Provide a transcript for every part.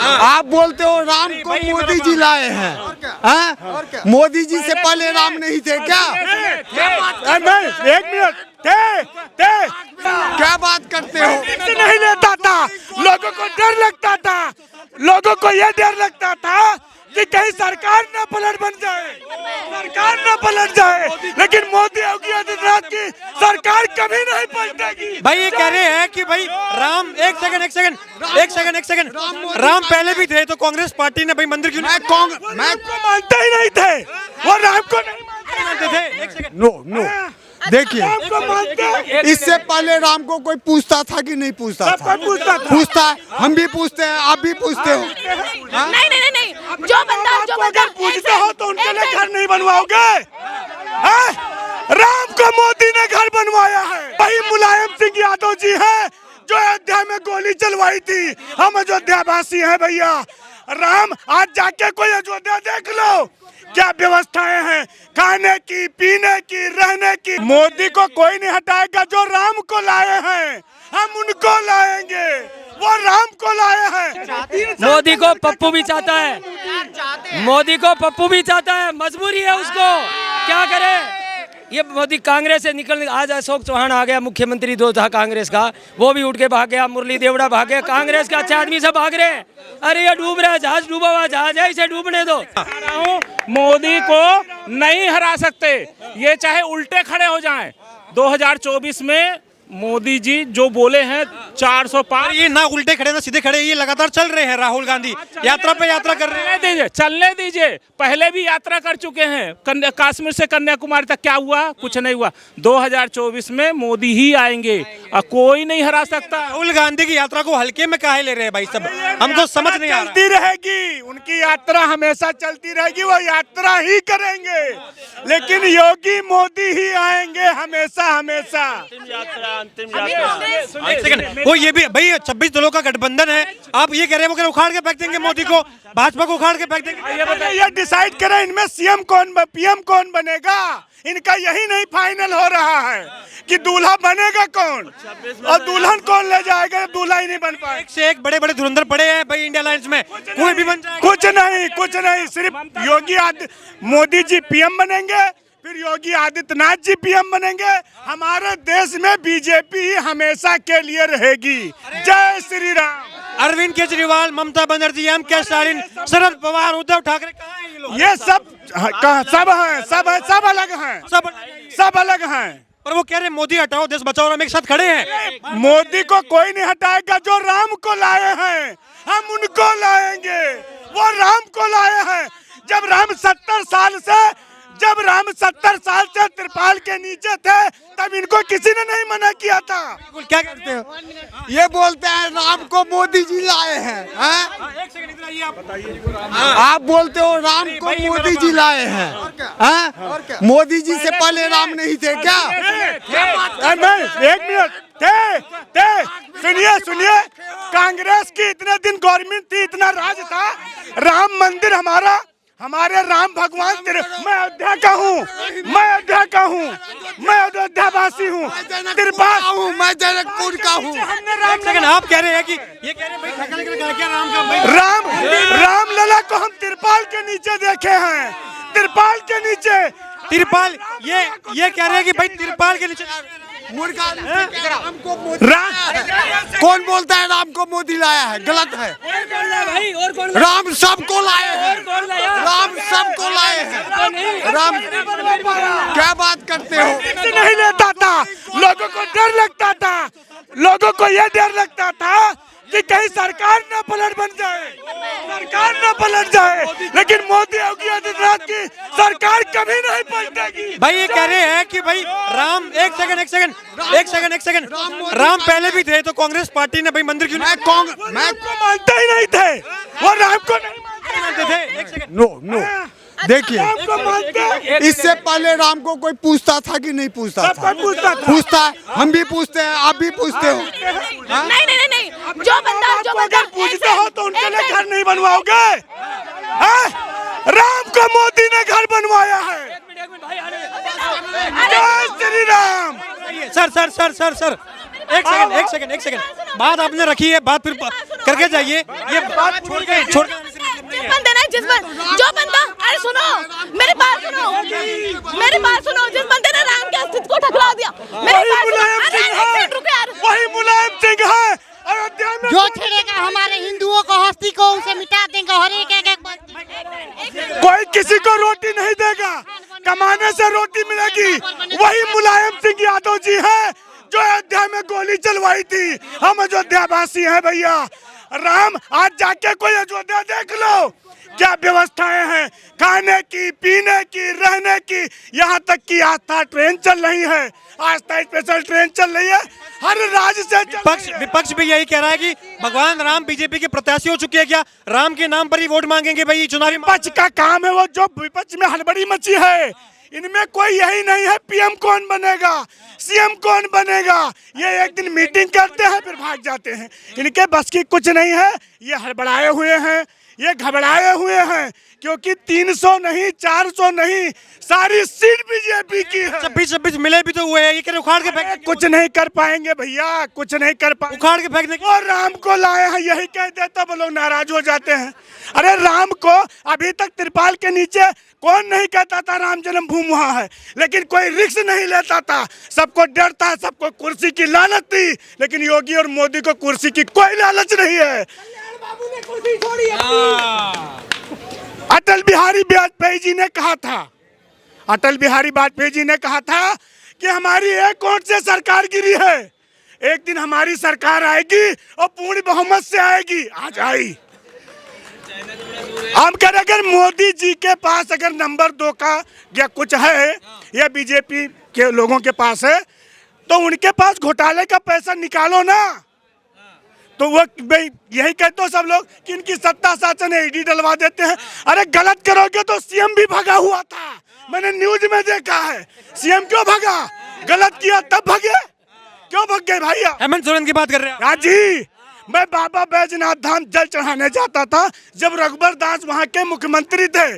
आप बोलते हो राम को मोदी जी लाए हैं, हाँ? मोदी जी से पहले राम नहीं थे क्या? एक मिनट क्या बात करते हो? नहीं लेता था, लोगों को डर लगता था, लोगों को यह डर लगता था कि कहीं सरकार न पलट बन जाए, सरकार न पलट जाए, लेकिन मोदी योगी आदित्यनाथ की सरकार कभी नहीं पलटेगी। भाई ये कह रहे हैं कि भाई राम एक सेकंड राम पहले भी थे तो कांग्रेस पार्टी ने भाई मंदिर क्यों मैं को मानते ही नहीं थे, वो राम को नहीं मानते थे? एक सेकंड नो देखिए, इससे पहले राम को कोई पूछता था कि नहीं पूछता था? पूछता है, हम भी पूछते हैं, आप भी पूछते हो। नहीं, जो बंदा पूछते हो तो उनके लिए घर नहीं बनवाओगे? राम को मोदी ने घर बनवाया है। वही मुलायम सिंह यादव जी हैं जो अयोध्या में गोली चलवाई थी। हम अयोध्या वासी हैं भैया। राम आज जाके कोई अयोध्या देख लो, क्या व्यवस्थाएं हैं खाने की, पीने की, रहने की। मोदी को कोई नहीं हटाएगा, जो राम को लाए हैं हम उनको लाएंगे। वो राम को लाए हैं। मोदी को पप्पू भी चाहता है, मोदी को पप्पू भी चाहता है, मजबूरी है उसको, क्या करे। ये मोदी कांग्रेस से निकल, आज अशोक चौहान आ गया, मुख्यमंत्री जो था कांग्रेस का, वो भी उठ के भाग गया, मुरली देवड़ा भाग गया, कांग्रेस के अच्छे आदमी सब भाग रहे हैं। अरे ये डूब रहा है, जहाज डूबा हुआ जहाज है, इसे डूबने दो। मोदी को नहीं हरा सकते, ये चाहे उल्टे खड़े हो जाएं। 2024 में मोदी जी जो बोले हैं 400 पार, ये ना उल्टे खड़े ना सीधे खड़े, ये लगातार चल रहे हैं। राहुल गांधी यात्रा पे यात्रा कर रहे हैं। चलने दीजिए, पहले भी यात्रा कर चुके हैं। कश्मीर से कन्याकुमारी तक क्या हुआ? कुछ नहीं हुआ। 2024 में मोदी ही आएंगे और कोई नहीं हरा सकता। राहुल गांधी की यात्रा को हल्के में काहे ले रहे हैं भाई सब? हमको समझ नहीं आ रहा। चलती रहेगी, उनकी यात्रा हमेशा चलती रहेगी, वो यात्रा ही करेंगे, लेकिन योगी मोदी ही आएंगे हमेशा हमेशा। एक सेकंड, वो ये भी भाई 26 दलों का गठबंधन है, आप ये कह रहे हैं वो उखाड़ के फेंक देंगे मोदी को, भाजपा को उखाड़ के फेंक देंगे? ये डिसाइड करें इनमें सीएम कौन, पीएम कौन बनेगा। इनका यही नहीं फाइनल हो रहा है कि दूल्हा बनेगा कौन और दुल्हन कौन ले जाएगा। दूल्हा ही नहीं बन पाए। एक से एक बड़े बड़े धुरंधर पड़े हैं भाई इंडिया लाइन्स में, कोई भी बन जाएगा। कुछ नहीं, सिर्फ योगी मोदी जी पीएम बनेंगे, फिर योगी आदित्यनाथ जी पीएम बनेंगे। हमारे देश में बीजेपी ही हमेशा के लिए रहेगी। जय श्री राम। अरविंद केजरीवाल, ममता बनर्जी, एम.के. स्टालिन, शरद पवार, उद्धव ठाकरे, कहाँ हैं ये लोग? ये सब अलग हैं। और वो कह रहे हैं मोदी हटाओ देश बचाओ, हम एक साथ खड़े हैं। मोदी को कोई नहीं हटाएगा, जो राम को लाए हैं हम उनको लाएंगे। वो राम को लाए हैं। जब राम 70 साल से त्रिपाल के नीचे थे, तब इनको किसी ने नहीं मना किया था। क्या कहते हो? ये बोलते हैं राम को मोदी जी लाए हैं, हाँ? एक सेकंड इधर आइए आप। आप बोलते हो राम को मोदी जी लाए हैं, हाँ? मोदी जी से पहले राम नहीं थे क्या? एक मिनट सुनिए, कांग्रेस की इतने दिन गवर्नमेंट थी, इतना राज था, राम मंदिर हमारे राम भगवान, मैं अयोध्या का हूँ, मैं अयोध्यावासी हूँ, मैं जनकपुर का हूँ। आप कह रहे हैं कि ये कह रहे हैं भाई ठक्कर लेकर क्या राम का भाई रामलला को हम त्रिपाल के नीचे देखे हैं। त्रिपाल के नीचे, तिरपाल, ये कह रहे हैं कि भाई तिरपाल के नीचे कौन बोलता है राम को मोदी लाया है? गलत है। राम सबको लाए हैं, राम सबको लाए हैं। राम क्या बात करते हो? नहीं लेता था, लोगों को डर लगता था, लोगों को यह डर लगता था कि कहीं सरकार न पलट बन जाए, सरकार न पलट जाए, लेकिन मोदी योगी आदित्यनाथ की सरकार कभी नहीं पलटेगी। भाई ये कह रहे हैं कि भाई राम एक सेकंड राम पहले भी थे तो कांग्रेस पार्टी ने भाई मंदिर क्यों मैं मानते ही नहीं थे, वो राम को नहीं मानते थे? एक सेकंड, नो देखिए, इससे पहले राम को कोई पूछता था कि नहीं पूछता था? पूछता है, हम भी पूछते हैं, आप भी पूछते हो। नहीं, जो बंदा पूछते हो तो उनके लिए घर नहीं बनवाओगे? राम को मोदी ने घर बनवाया है। जय श्री राम। सर एक सेकंड बात आपने रखी है, बात फिर करके जाइए, ये बात छोड़ के जिस बंदे ने जो बंदा, अरे सुनो मेरी बात सुनो, जिस बंदे ने राम के अस्तित्व को ठुकरा दिया, वही मुलायम सिंह है। अयोध्या में जो छेड़ेगा हमारे हिंदुओं को हस्ती को उसे मिटा देंगे और एक कोई किसी को रोटी नहीं देगा, कमाने से रोटी मिलेगी। वही मुलायम सिंह यादव जी हैं जो अयोध्या में गोली चलवाई थी। हम अयोध्यावासी हैं भैया। राम आज जाके कोई अयोध्या देख लो, क्या व्यवस्थाएं हैं खाने की, पीने की, रहने की। यहाँ तक कि आस्था ट्रेन चल रही है, आस्था स्पेशल ट्रेन चल रही है, हर राज्य से विपक्ष भी यही कह रहा है कि भगवान राम बीजेपी के प्रत्याशी हो चुके हैं, क्या राम के नाम पर ही वोट मांगेंगे भाई चुनावी? विपक्ष का काम है वो, जो विपक्ष में हड़बड़ी मची है, इनमें कोई यही नहीं है पीएम कौन बनेगा, सीएम कौन बनेगा। ये एक दिन मीटिंग करते हैं फिर भाग जाते हैं, इनके बस की कुछ नहीं है। ये हड़बड़ाए हुए हैं, ये घबराए हुए हैं, क्योंकि 300 नहीं 400 नहीं सारी सीट बीजेपी की है। 26 मिले भी तो हुए हैं, ये कह रहे उखाड़ के फेंक, कुछ नहीं कर पाएंगे भैया, कुछ नहीं कर पाएंगे। उखाड़ के फेंकने की। और राम को लाए हैं यही कह देता वो लोग नाराज हो जाते हैं। अरे राम को अभी तक त्रिपाल के नीचे कौन नहीं कहता था राम जन्मभूमि वहाँ है, लेकिन कोई रिस्क नहीं लेता था, सबको डर था, सबको कुर्सी की लालच थी। लेकिन योगी और मोदी को कुर्सी की कोई लालच नहीं है। अटल बिहारी वाजपेयी जी ने कहा था, अटल बिहारी वाजपेयी जी ने कहा था कि हमारी एक वोट से सरकार गिरी है, एक दिन हमारी सरकार आएगी और पूर्ण बहुमत से आएगी। आज आई। हम कह रहे अगर मोदी जी के पास अगर नंबर 2 का या कुछ है या बीजेपी के लोगों के पास है, तो उनके पास घोटाले का पैसा निकालो ना। तो वो यही कहते हो सब लोग कि इनकी सत्ता शासन ईडी डलवा देते हैं। अरे गलत करोगे तो सीएम भी भगा हुआ था, मैंने न्यूज में देखा है। सीएम क्यों भगा? गलत किया तब भगे, क्यों भग गए भैया? हेमंत सोरेन की बात कर रहे हैं हाँ जी, मैं बाबा बैजनाथ धाम जल चढ़ाने जाता था जब रघुबर दास वहाँ के मुख्यमंत्री थे,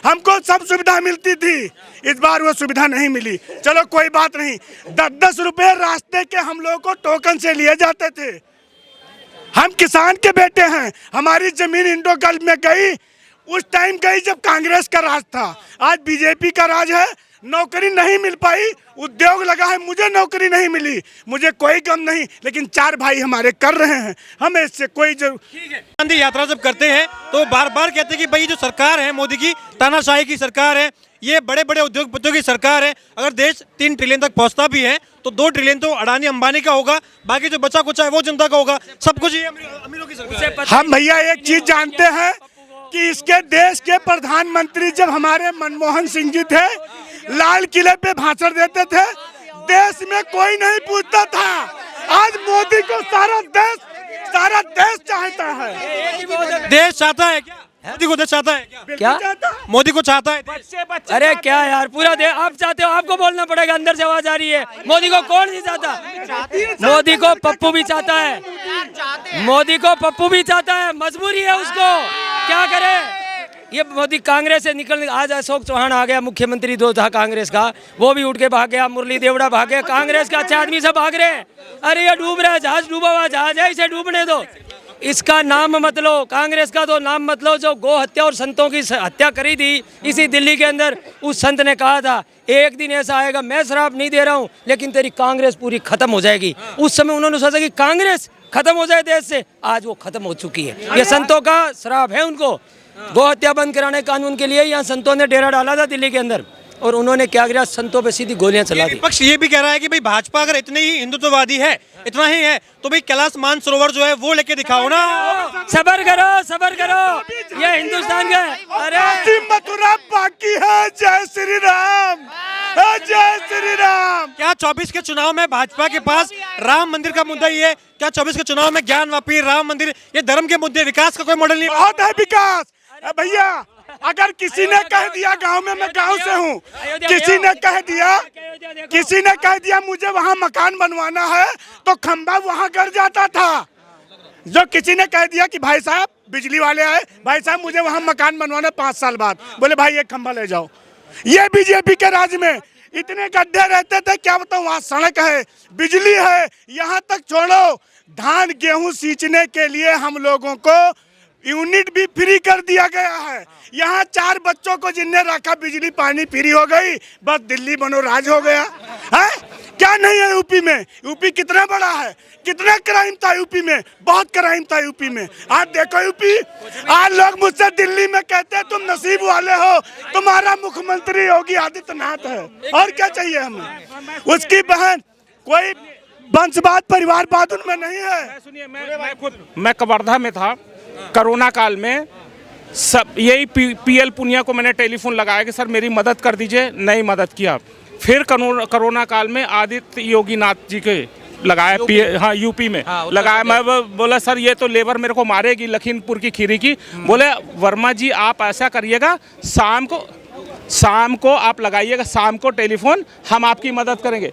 हमको सब सुविधा मिलती थी। इस बार वो सुविधा नहीं मिली, चलो कोई बात नहीं। 10-10 रुपए रास्ते के हम लोगों को टोकन से लिए जाते थे। हम किसान के बेटे हैं, हमारी जमीन इंडो गल्फ में गई, उस टाइम गई जब कांग्रेस का राज था। आज बीजेपी का राज है, नौकरी नहीं मिल पाई, उद्योग लगा है, मुझे नौकरी नहीं मिली, मुझे कोई गम नहीं, लेकिन 4 भाई हमारे कर रहे हैं, हमें इससे कोई गांधी यात्रा जब करते हैं तो बार बार कहते हैं कि भाई जो सरकार है मोदी की तानाशाही की सरकार है, ये बड़े बड़े उद्योगपतियों की सरकार है। अगर देश 3 ट्रिलियन तक पहुंचता भी है तो 2 ट्रिलियन तो अडानी अंबानी का होगा, बाकी जो बचा कुचा है वो जनता का होगा, सब कुछ ये अमीरों की सरकार है। हम भैया एक चीज जानते हैं कि इसके देश के प्रधानमंत्री जब हमारे मनमोहन सिंह जी थे, लाल किले पे भाषण देते थे, देश में कोई नहीं पूछता था। आज मोदी को सारा देश चाहता है। देश चाहता है क्या? मोदी को देश चाहता है क्या? मोदी को चाहता है? अरे क्या यार, पूरा देश आप चाहते हो, आपको बोलना पड़ेगा, अंदर से आवाज आ रही है। मोदी को कौन नहीं चाहता? मोदी को पप्पू भी चाहता है, मोदी को पप्पू भी चाहता है, मजबूरी है उसको, क्या करे। ये मोदी कांग्रेस से निकल, आज अशोक चौहान आ गया, मुख्यमंत्री जो था कांग्रेस का, वो भी उठ के भाग गया, मुरली देवड़ा भाग गया, कांग्रेस का अच्छे आदमी सब भाग रहे। अरे ये डूब रहा है जहाज, डूबा हुआ जहाज है, इसे डूबने दो, इसका नाम मत लो, कांग्रेस का तो नाम मत लो। जो गौ हत्या और संतों की हत्या करी थी इसी दिल्ली के अंदर, उस संत ने कहा था एक दिन ऐसा आएगा, मैं श्राप नहीं दे रहा हूँ, लेकिन तेरी कांग्रेस पूरी खत्म हो जाएगी। उस समय उन्होंने सोचा कि कांग्रेस खत्म हो जाए देश से, आज वो खत्म हो चुकी है। ये संतों का श्राप है उनको। गौ हत्या बंद कराने कानून के लिए यहाँ संतों ने डेरा डाला था दिल्ली के अंदर, और उन्होंने क्या किया, संतों पे सीधी गोलियां चला दी। विपक्ष ये भी कह रहा है कि भाई भाजपा अगर इतनी ही हिंदुत्ववादी है, इतना ही है, तो भाई कैलाश मानसरोवर जो है वो लेके दिखाओ ना। सबर करो, ये हिंदुस्तान का है। अरे मथुरा बाकी है। जय श्री राम, जय श्री राम। क्या 24 के चुनाव में भाजपा के पास राम मंदिर का मुद्दा ही है? क्या 24 के चुनाव में ज्ञान वापी, राम मंदिर, ये धर्म के मुद्दे, विकास का कोई मॉडल नहीं? बहुत है विकास भैया। अगर किसी ने कह दिया, गांव में, मैं गांव से हूँ, किसी ने कह दिया मुझे वहाँ मकान बनवाना है, तो खंबा वहाँ गिर जाता था। जो किसी ने कह दिया कि भाई साहब बिजली वाले आए, भाई साहब मुझे वहाँ मकान बनवाना 5 साल बाद, बोले भाई एक खंबा ले जाओ। ये बीजेपी के राज में इतने गड्ढे रहते थे, क्या बताऊं, वहाँ सड़क है, बिजली है, यहाँ तक छोड़ो धान गेहूं सींचने के लिए हम लोगों को यूनिट भी फ्री कर दिया गया है। यहाँ 4 बच्चों को जिनने रखा बिजली पानी फ्री हो गई, बस दिल्ली बनो राज हो गया है। क्या नहीं है यूपी में? यूपी कितना बड़ा है, कितना क्राइम था यूपी में, बहुत क्राइम था यूपी में। आज देखो यूपी, आज लोग मुझसे दिल्ली में कहते हैं तुम नसीब वाले हो, तुम्हारा मुख्यमंत्री योगी आदित्यनाथ है, और क्या चाहिए हमें। उसकी बहन कोई वंशवाद परिवारवाद उनमें नहीं है। सुनिए, मैं कवर्धा में था कोरोना काल में, सब यही पीएल पुनिया को मैंने टेलीफोन लगाया कि सर मेरी मदद कर दीजिए, नहीं मदद किया। फिर कोरोना काल में आदित्य योगी नाथ जी के लगाया, हाँ यूपी में लगाया। मैं बोला सर ये तो लेबर मेरे को मारेगी, लखीमपुर की खीरी की। बोले वर्मा जी आप ऐसा करिएगा, शाम को आप लगाइएगा, शाम को टेलीफोन, हम आपकी मदद करेंगे।